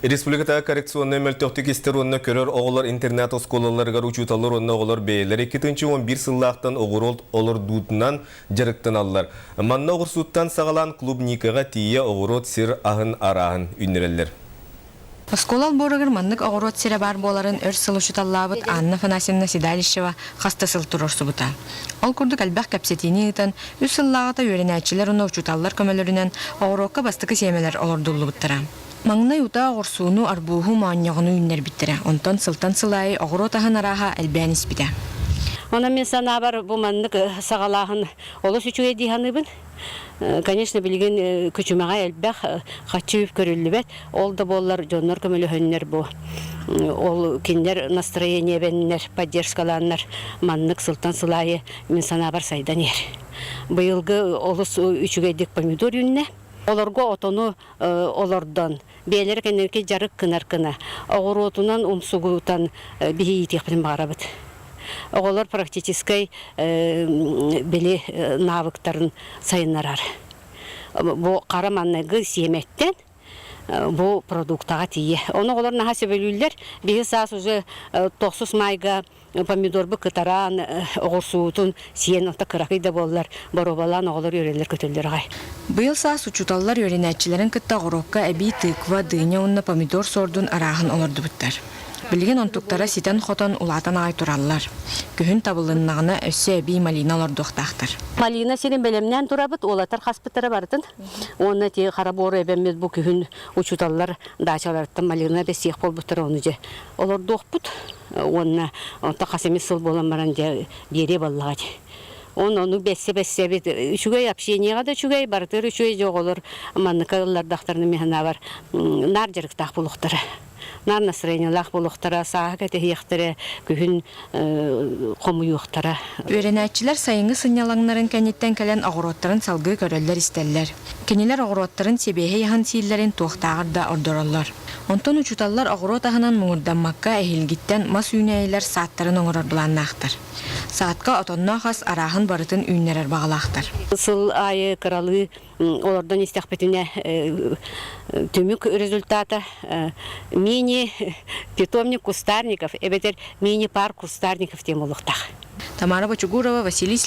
Республиката коррекционный мөлтөктік истеруынна көрөр оғылар интернет осколаларығар учуталар онна оғылар бейлер 2-11 сыллақтан оғырол олар дудынан жарықтан алылар. Манна оғырсуттан сағалан клубникаға тие оғырот сир ағын арағын үнерелер. Осколал борығыр маннык оғырот сире бар боларын өр сыл учуталлабыт Анна Фанасьевна Седалищева қастасыл тұрорсы бұта. Ол күрдік әлбәқ кәпсетini ұтан, үс сыллағыта өренәтчілер оны учуталлар көмелерінен оғырокка бастықы семелер олардулы бұттыра. Маңнай ута оғырсуыну арбуғу мааньяғыну үннер біттірі. Онтан сылтан сылайы оғырот ағын араға әлбән іспіді. Она мен санабар бу маннык сагалахын олос үчүгө диханыбын. Конечно, билген күчүмага элбэх хачып көрүлүбөт. Ол да боллар жоннор көмөлөһөннөр бу. Ол киндер настроение беннер, поддержкаланнар маннык сылтан сылайы мен санабар сайдан ер. Быйылгы олос үчүгө дик помидор үнне. Олорго отону олордон белер кенерке жарык кынар-кына. Огоротунан умсугутан бихи тихпен барабыт. Оғылар практическай білі навыктарын сайынарар. Бұл қараманнығы семеттен бұл продуктаға тие. Оны олар наға сөбелілер. Бігі саас уже 9 майға помидор бұл кытаран оғырсуытын сиен ота қырақида болылар. Боробалан оғылар өрелер көтелер ғай. Бұйыл саас учуталлар өренәтчілерін кытта ғырокка әбей тыква дыня онна помидор сордун арағын оларды бұттар. Білген онтуктара ситен хотон улатан ай тураллар. Күхін табылыннағына өссе әбей малиналар доқтақтыр. Малина сенен бәлемнен турабыт, олатар қаспыттары бардын. Оны те қараборы әбәммет бұл күхін учуталлар дачаларыттан малина бәсеқ бол бұттыр оны же. Олар доқпыт, оны қасемес сыл болан баран бере баллағад. Оны бәссе бет үшігей общениеға да үшігей бардыр, үшігей жоқ олар маннықалар дақтарыны механа бар нар жарықтақ болуқтары. Нар настроениялақ болуқтара, саға кәті ектірі, күхін қомы юқтара. Өренәтчілер сайыңғы сынялаңнарын кәнеттен кәлен ағыроттарын салғы көрелер істеллер. Кенелер ағыроттарын себеге яған сейілерін туақтағыр да ордоралар. Онтон учуталлар ағырот ағынан мұңырданмаққа әйілгіттен мас үйнәйлер сааттарын оңырар бұланнақтыр. Саатқа отонна қас арағын барытын үйнерер бағалақтыр. Сыл айы қыралы олардан истәқпетіне түмік результаты мини-питомник кустарников, мини-парк кустарников тем олықтақ. Тамара Бачугурова, Василий